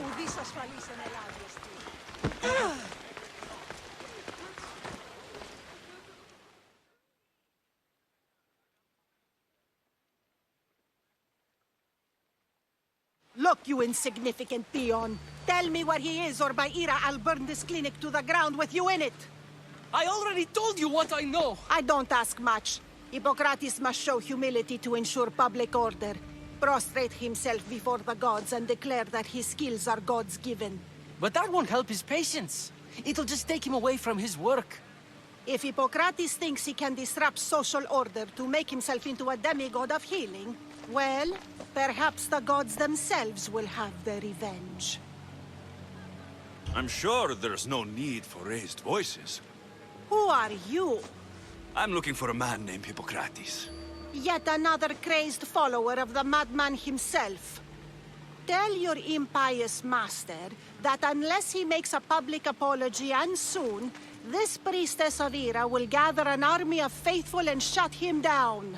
ουδής ασφαλής εν ελάδεστη. Look, you insignificant peon. Tell me where he is, or by Ira, I'll burn this clinic to the ground with you in it. I already told you what I know! I don't ask much. Hippocrates must show humility to ensure public order. Prostrate himself before the gods and declare that his skills are God's given. But that won't help his patients. It'll just take him away from his work. If Hippocrates thinks he can disrupt social order to make himself into a demigod of healing, well, perhaps the gods themselves will have their revenge. I'm sure there's no need for raised voices. Who are you? I'm looking for a man named Hippocrates. Yet another crazed follower of the madman himself. Tell your impious master that unless he makes a public apology, and soon, this priestess of Ira will gather an army of faithful and shut him down.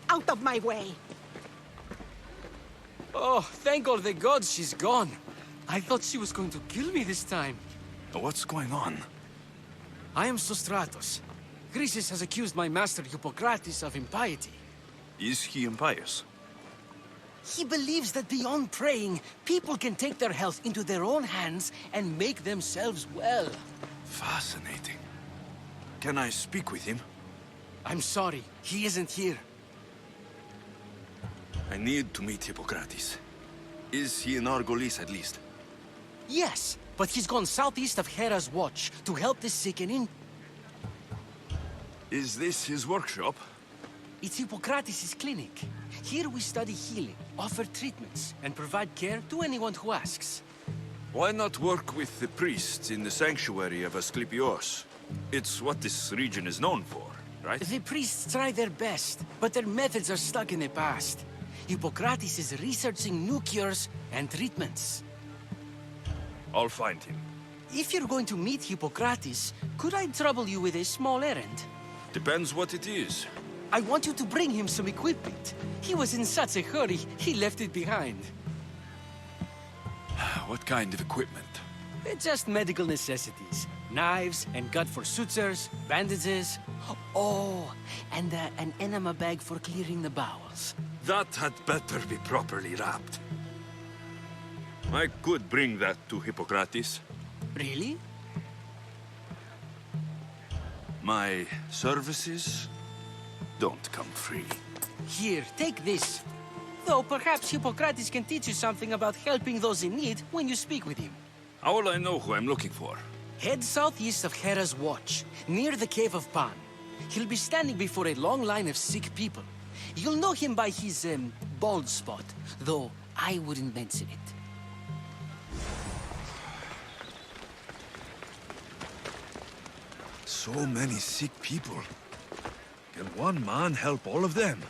Out of my way! Oh, thank all the gods she's gone. I thought she was going to kill me this time. What's going on? I am Sostratos. Chrysis has accused my master Hippocrates of impiety. Is he impious? He believes that beyond praying, people can take their health into their own hands and make themselves well. Fascinating. Can I speak with him? I'm sorry, he isn't here. I need to meet Hippocrates. Is he in Argolis at least? Yes, but he's gone southeast of Hera's Watch to help the sick and in... Is this his workshop? It's Hippocrates' clinic. Here we study healing, offer treatments, and provide care to anyone who asks. Why not work with the priests in the sanctuary of Asklepios? It's what this region is known for, right? The priests try their best, but their methods are stuck in the past. Hippocrates is researching new cures and treatments. I'll find him. If you're going to meet Hippocrates, could I trouble you with a small errand? Depends what it is. I want you to bring him some equipment. He was in such a hurry, he left it behind. What kind of equipment? Just medical necessities. Knives and gut for sutures, bandages. Oh, and an enema bag for clearing the bowels. That had better be properly wrapped. I could bring that to Hippocrates. Really? My services don't come free. Here, take this. Though perhaps Hippocrates can teach you something about helping those in need when you speak with him. How will I know who I'm looking for? Head southeast of Hera's Watch, near the Cave of Pan. He'll be standing before a long line of sick people. You'll know him by his, bald spot, though I wouldn't mention it. So many sick people. Can one man help all of them?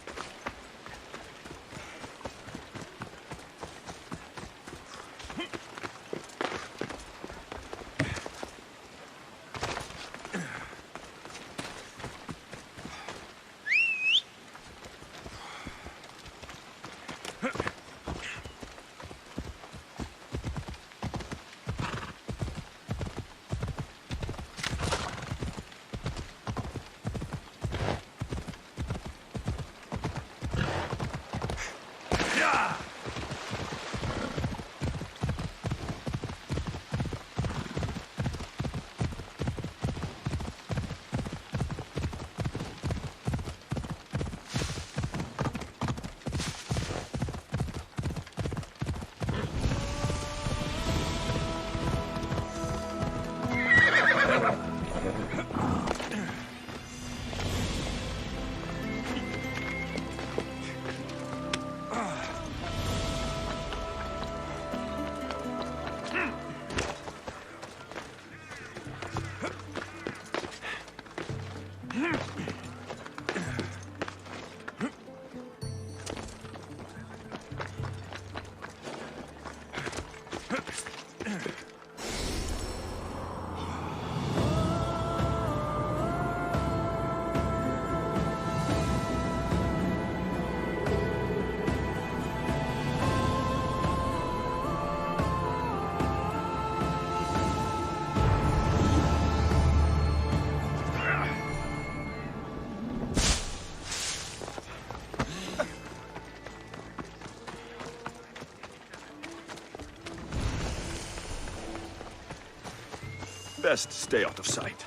Best stay out of sight.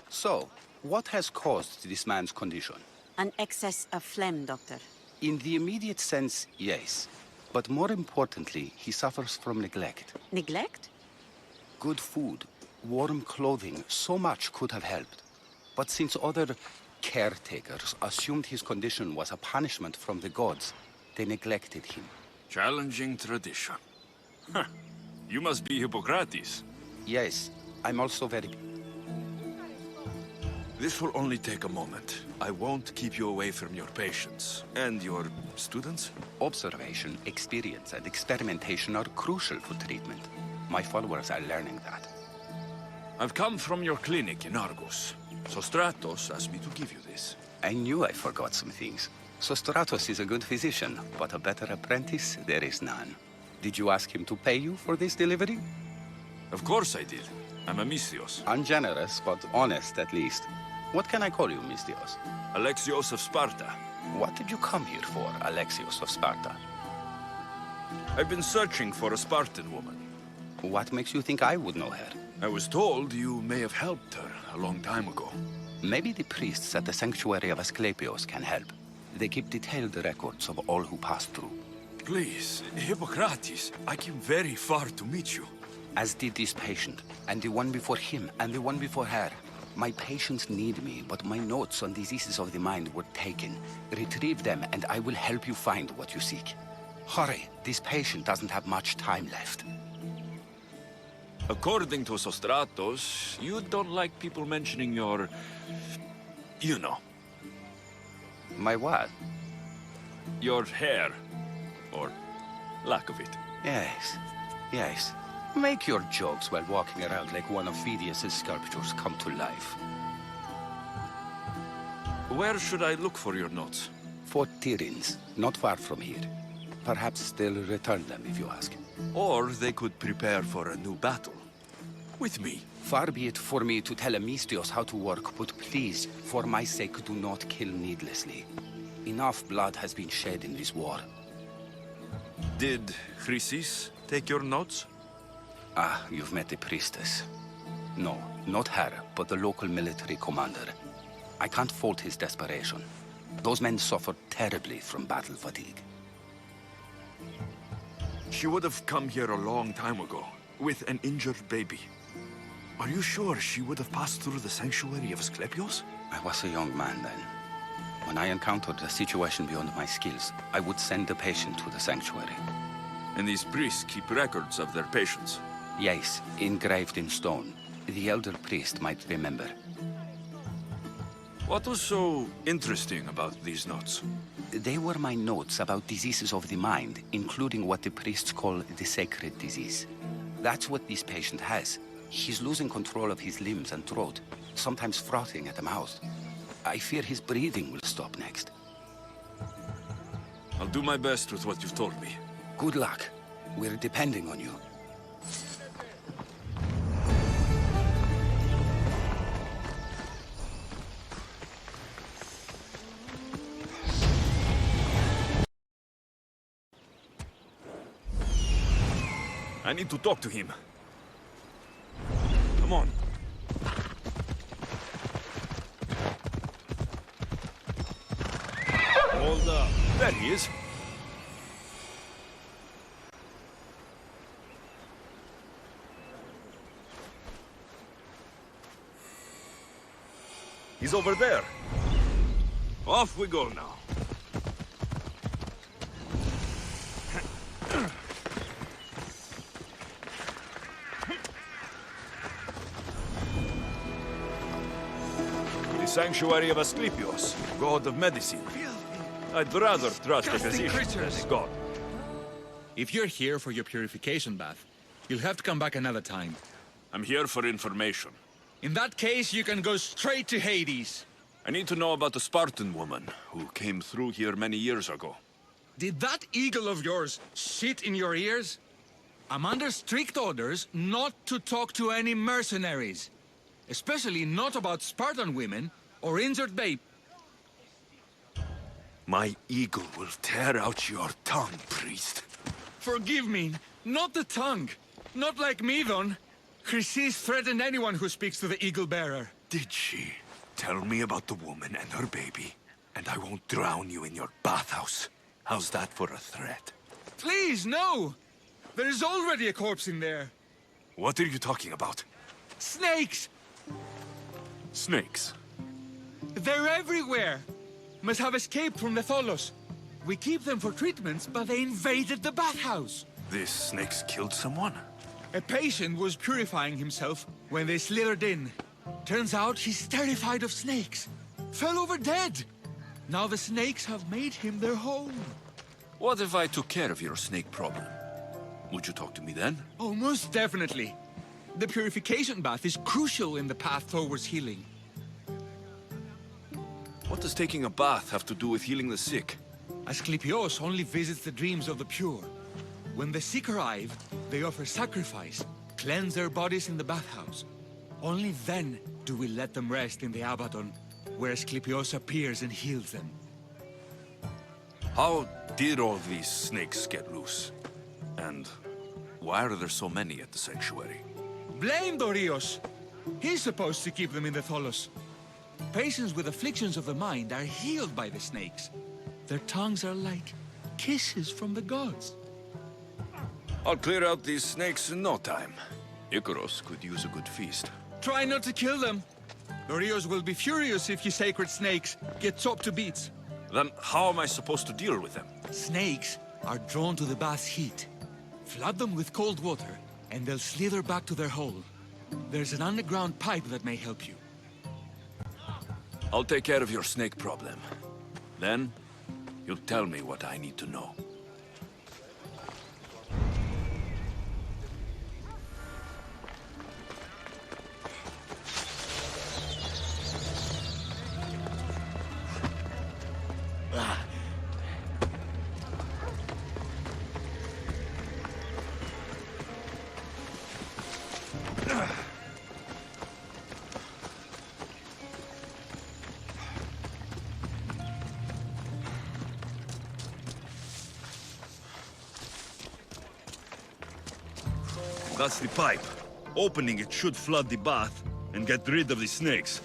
So, what has caused this man's condition? An excess of phlegm, Doctor. In the immediate sense, yes. But more importantly, he suffers from neglect. Neglect? Good food, warm clothing, so much could have helped. But since other caretakers assumed his condition was a punishment from the gods, they neglected him. Challenging tradition. Huh. You must be Hippocrates. Yes, I'm also very... This will only take a moment. I won't keep you away from your patients. And your students? Observation, experience, and experimentation are crucial for treatment. My followers are learning that. I've come from your clinic in Argos. Sostratos asked me to give you this. I knew I forgot some things. Sostratos is a good physician, but a better apprentice there is none. Did you ask him to pay you for this delivery? Of course I did. I'm Amistios. Ungenerous, but honest at least. What can I call you, Mistios? Alexios of Sparta. What did you come here for, Alexios of Sparta? I've been searching for a Spartan woman. What makes you think I would know her? I was told you may have helped her a long time ago. Maybe the priests at the sanctuary of Asklepios can help. They keep detailed records of all who pass through. Please, Hippocrates, I came very far to meet you. As did this patient, and the one before him, and the one before her. My patients need me, but my notes on diseases of the mind were taken. Retrieve them, and I will help you find what you seek. Hurry, this patient doesn't have much time left. According to Sostratos, you don't like people mentioning your... you know. My what? Your hair. Or lack of it. Yes, yes. Make your jokes while walking around like one of Phidias' sculptures come to life. Where should I look for your notes? Fort Tyrins, not far from here. Perhaps they'll return them if you ask. Or they could prepare for a new battle. With me. Far be it for me to tell Amistios how to work, but please, for my sake, do not kill needlessly. Enough blood has been shed in this war. Did Chrysis take your notes? Ah, you've met the priestess. No, not her, but the local military commander. I can't fault his desperation. Those men suffered terribly from battle fatigue. She would have come here a long time ago, with an injured baby. Are you sure she would have passed through the sanctuary of Asklepios? I was a young man then. When I encountered a situation beyond my skills, I would send the patient to the sanctuary. And these priests keep records of their patients? Yes, engraved in stone. The elder priest might remember. What was so interesting about these notes? They were my notes about diseases of the mind, including what the priests call the sacred disease. That's what this patient has. He's losing control of his limbs and throat, sometimes frothing at the mouth. I fear his breathing will stop next. I'll do my best with what you've told me. Good luck. We're depending on you. I need to talk to him. Come on. Hold up. There he is. He's over there. Off we go now. The sanctuary of Asklepios, god of medicine. I'd rather trust a physician than a god. If you're here for your purification bath, you'll have to come back another time. I'm here for information. In that case, you can go straight to Hades. I need to know about the Spartan woman who came through here many years ago. Did that eagle of yours shit in your ears? I'm under strict orders not to talk to any mercenaries. Especially not about Spartan women or injured babe. My eagle will tear out your tongue, priest. Forgive me, not the tongue. Not like Midon. Chrysis threatened anyone who speaks to the eagle bearer. Did she? Tell me about the woman and her baby, and I won't drown you in your bathhouse. How's that for a threat? Please, no! There's already a corpse in there. What are you talking about? Snakes! Snakes? They're everywhere! Must have escaped from the Tholos. We keep them for treatments, but they invaded the bathhouse. These snakes killed someone? A patient was purifying himself when they slithered in. Turns out he's terrified of snakes. Fell over dead. Now the snakes have made him their home. What if I took care of your snake problem? Would you talk to me then? Oh, most definitely. The purification bath is crucial in the path towards healing. What does taking a bath have to do with healing the sick? Asklepios only visits the dreams of the pure. When the sick arrive, they offer sacrifice, cleanse their bodies in the bathhouse. Only then do we let them rest in the Abaddon, where Asklepios appears and heals them. How did all these snakes get loose? And why are there so many at the sanctuary? Blame Dorios! He's supposed to keep them in the Tholos. Patients with afflictions of the mind are healed by the snakes. Their tongues are like kisses from the gods. I'll clear out these snakes in no time. Icaros could use a good feast. Try not to kill them. Dorios will be furious if you sacred snakes get chopped to bits. Then how am I supposed to deal with them? Snakes are drawn to the bath's heat. Flood them with cold water, and they'll slither back to their hole. There's an underground pipe that may help you. I'll take care of your snake problem. Then, you'll tell me what I need to know. That's the pipe. Opening it should flood the bath and get rid of the snakes.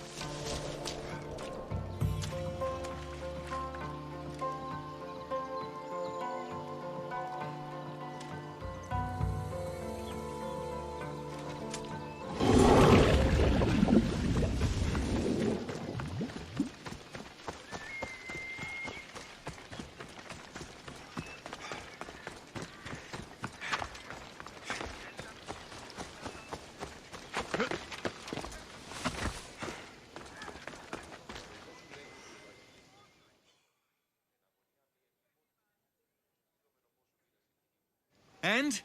And?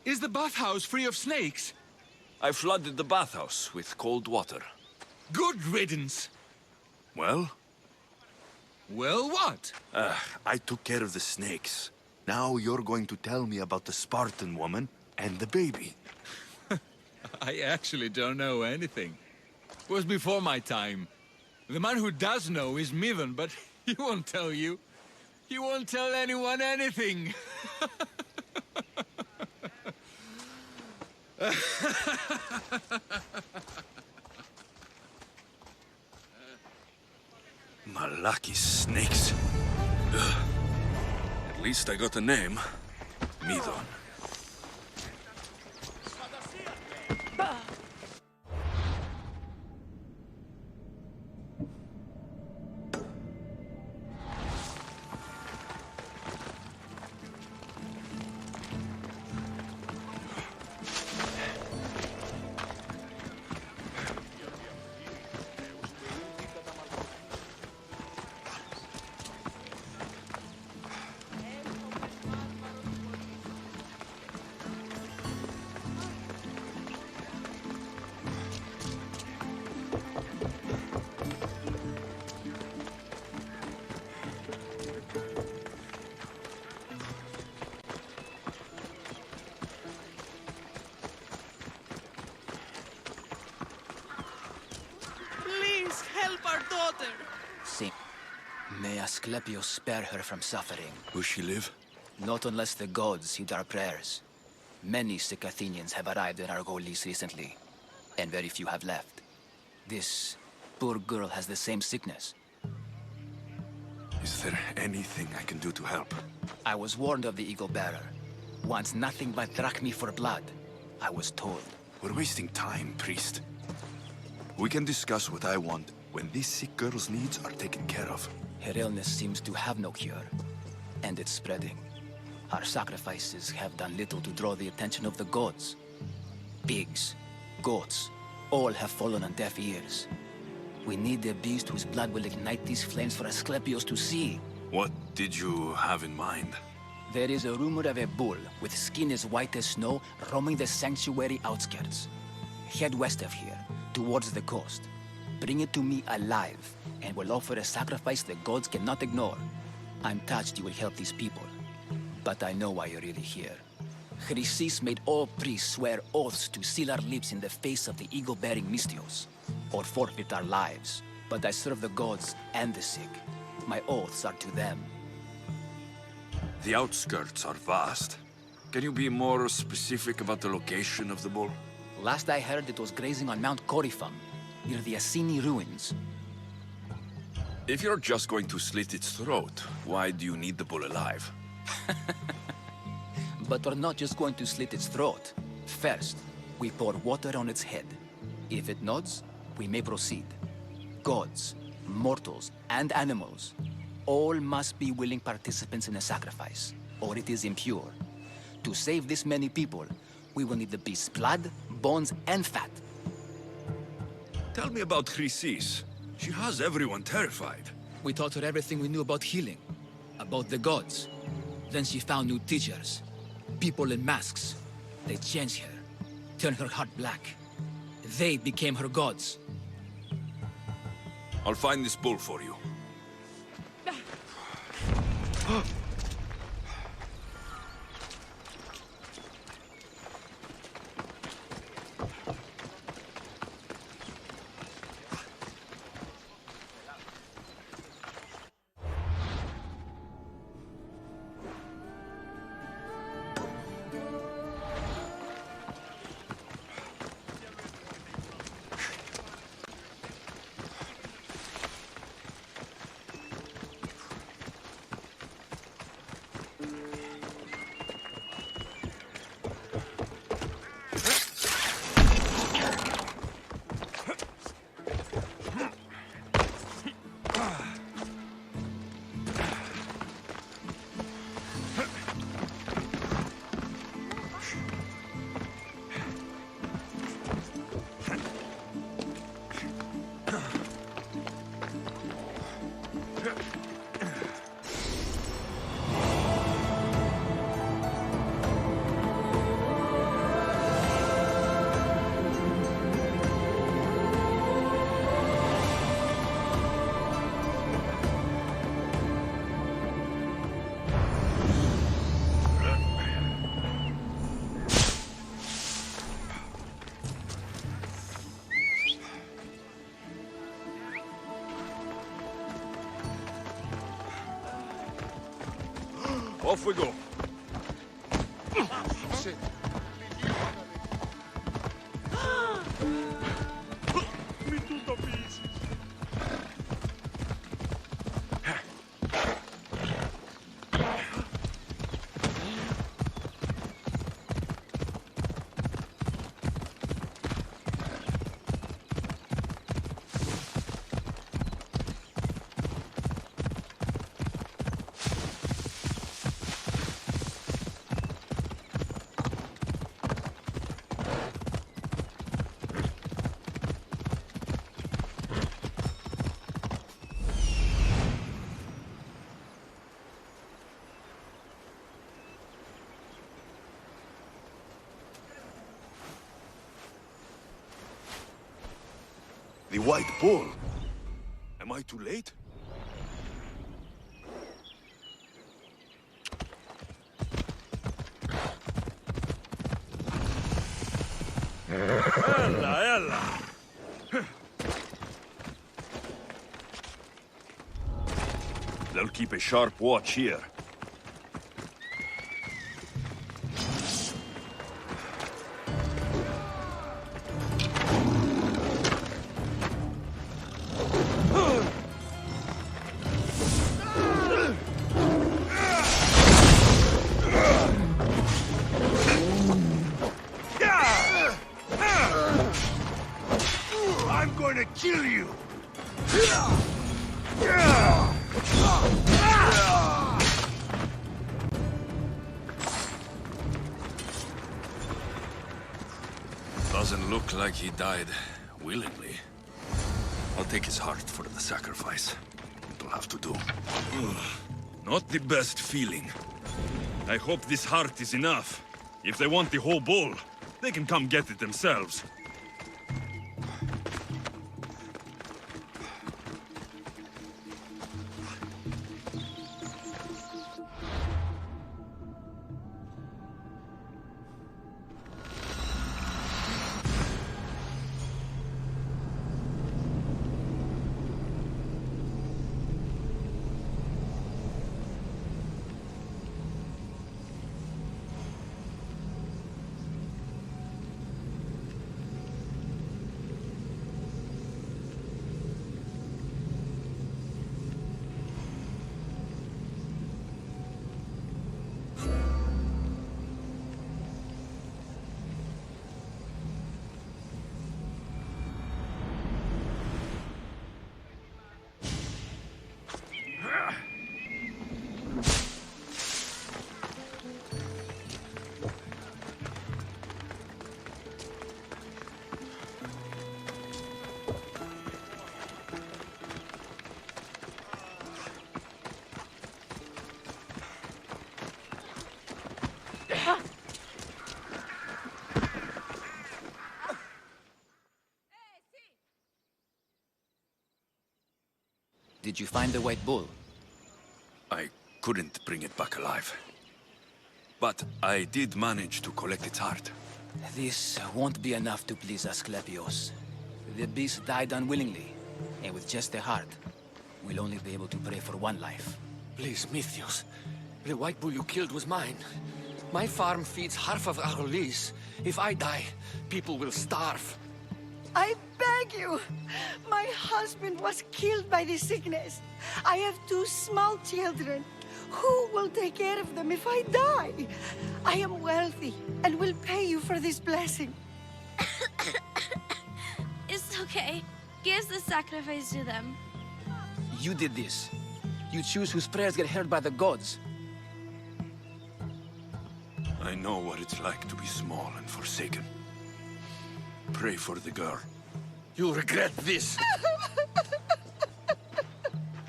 Is the bathhouse free of snakes? I flooded the bathhouse with cold water. Good riddance. Well? Well, what? I took care of the snakes. Now you're going to tell me about the Spartan woman and the baby. I actually don't know anything. It was before my time. The man who does know is Midon, but he won't tell you. He won't tell anyone anything. Malaki snakes. Ugh. At least I got a name. Midon. daughter. See, may Asklepios spare her from suffering. Will she live? Not unless the gods heed our prayers. Many sick Athenians have arrived in Argolis recently, and very few have left. This poor girl has the same sickness. Is there anything I can do to help? I was warned of the Eagle Bearer. Wants nothing but drachmi for blood, I was told. We're wasting time, priest. We can discuss what I want when this sick girl's needs are taken care of. Her illness seems to have no cure, and it's spreading. Our sacrifices have done little to draw the attention of the gods. Pigs, goats, all have fallen on deaf ears. We need a beast whose blood will ignite these flames for Asklepios to see. What did you have in mind? There is a rumor of a bull with skin as white as snow roaming the sanctuary outskirts. Head west of here, towards the coast. Bring it to me alive, and we'll offer a sacrifice the gods cannot ignore. I'm touched you will help these people, but I know why you're really here. Chrysis made all priests swear oaths to seal our lips in the face of the eagle-bearing Mystios, or forfeit our lives. But I serve the gods and the sick. My oaths are to them. The outskirts are vast. Can you be more specific about the location of the bull? Last I heard, it was grazing on Mount Corifum, near the Assini ruins. If you're just going to slit its throat, why do you need the bull alive? But we're not just going to slit its throat. First, we pour water on its head. If it nods, we may proceed. Gods, mortals, and animals, all must be willing participants in a sacrifice, or it is impure. To save this many people, we will need the beast's blood, bones, and fat. Tell me about Chrysis. She has everyone terrified. We taught her everything we knew about healing, about the gods. Then she found new teachers, people in masks. They changed her, turned her heart black. They became her gods. I'll find this bull for you. Off we go. The White Bull. Am I too late? Ella, ella. They'll keep a sharp watch here. I'm going to kill you! Doesn't look like he died willingly. I'll take his heart for the sacrifice. It'll have to do. Not the best feeling. I hope this heart is enough. If they want the whole bull, they can come get it themselves. Did you find the white bull? I couldn't bring it back alive. But I did manage to collect its heart. This won't be enough to please Asklepios. The beast died unwillingly, and with just the heart, we'll only be able to pray for one life. Please, Mythios. The white bull you killed was mine. My farm feeds half of our lease. If I die, people will starve. I beg you! My husband was killed by the sickness. I have 2 small children. Who will take care of them if I die? I am wealthy and will pay you for this blessing. It's okay. Give the sacrifice to them. You did this. You choose whose prayers get heard by the gods. I know what it's like to be small and forsaken. Pray for the girl. You'll regret this.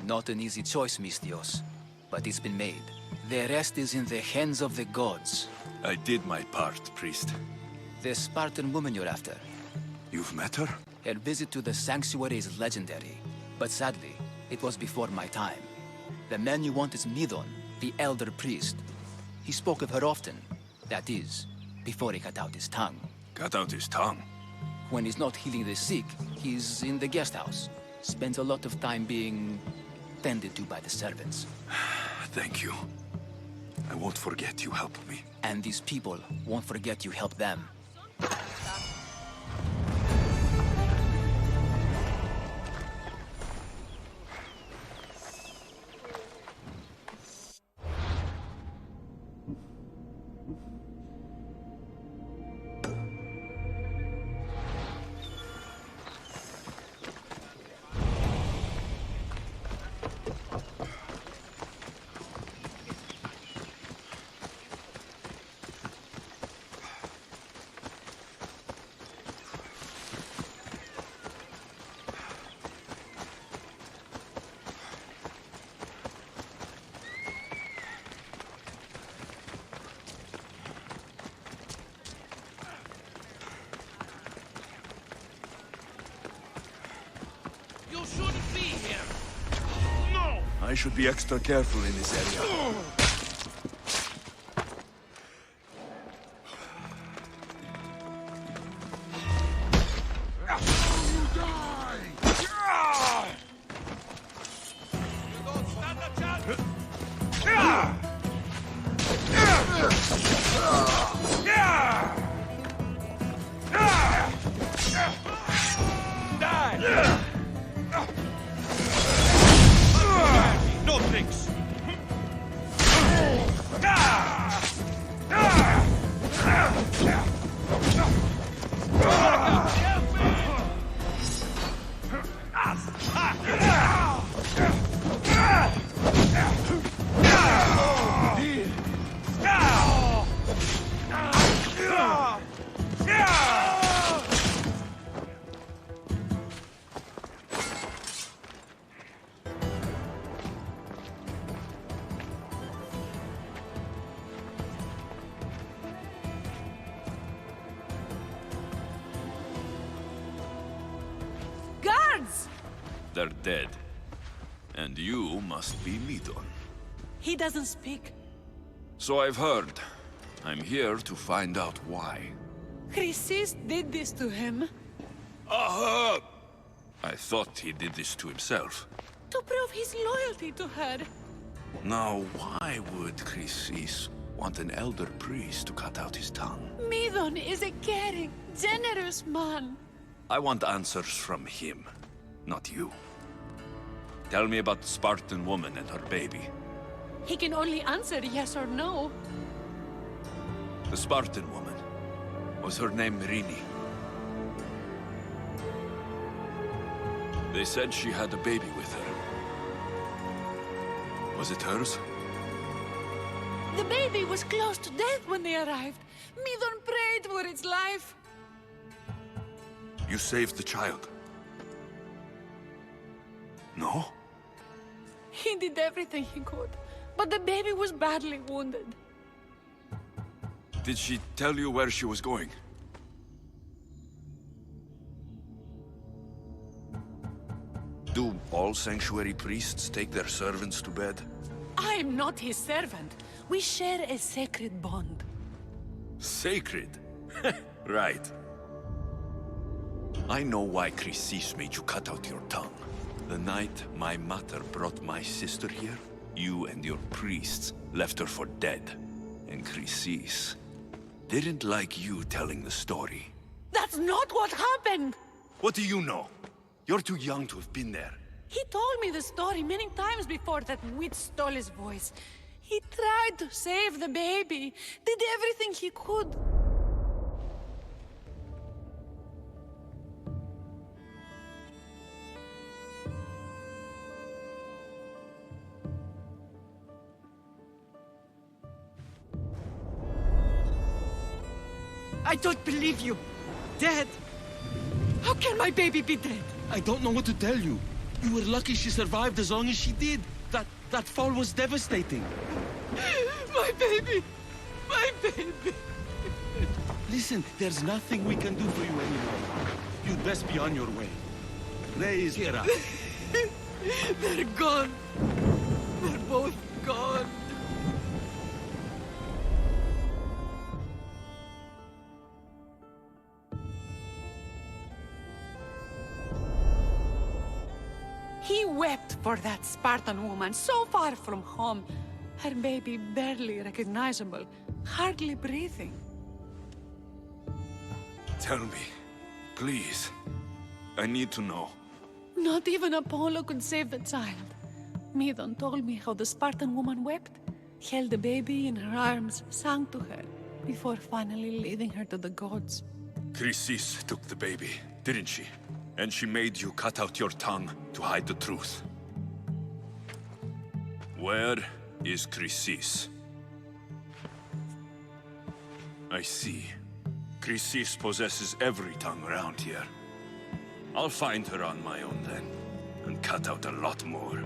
Not an easy choice, Mystios, but it's been made. The rest is in the hands of the gods. I did my part, priest. The Spartan woman you're after. You've met her? Her visit to the sanctuary is legendary, but sadly, it was before my time. The man you want is Midon, the elder priest. He spoke of her often. That is, before he cut out his tongue. Cut out his tongue? When he's not healing the sick, he's in the guest house. Spends a lot of time being tended to by the servants. Thank you. I won't forget you helped me. And these people won't forget you helped them. You shouldn't be here. I should be extra careful in this area. they're dead. And you must be Midon. He doesn't speak. So I've heard. I'm here to find out why. Chrysis did this to him. Aha! I thought he did this to himself. To prove his loyalty to her. Now, why would Chrysis want an elder priest to cut out his tongue? Midon is a caring, generous man. I want answers from him, not you. Tell me about the Spartan woman and her baby. He can only answer yes or no. The Spartan woman. Was her name Rini? They said she had a baby with her. Was it hers? The baby was close to death when they arrived. Midon prayed for its life. You saved the child? No? He did everything he could, but the baby was badly wounded. Did she tell you where she was going? Do all sanctuary priests take their servants to bed? I am not his servant. We share a sacred bond. Sacred? Right. I know why Chrysis made you cut out your tongue. The night my mother brought my sister here, you and your priests left her for dead. And Chrysis didn't like you telling the story. That's not what happened! What do you know? You're too young to have been there. He told me the story many times before that witch stole his voice. He tried to save the baby, did everything he could. I don't believe you. Dead? How can my baby be dead? I don't know what to tell you. You were lucky she survived as long as she did. That fall was devastating. My baby! My baby! Listen, there's nothing we can do for you anymore. You'd best be on your way. Raise here up. They're gone. They're both gone. He wept for that Spartan woman, so far from home. Her baby barely recognizable, hardly breathing. Tell me, please. I need to know. Not even Apollo could save the child. Midon told me how the Spartan woman wept, held the baby in her arms, sang to her, before finally leading her to the gods. Chrysis took the baby, didn't she? And she made you cut out your tongue to hide the truth. Where is Chrysis? I see. Chrysis possesses every tongue around here. I'll find her on my own then, and cut out a lot more.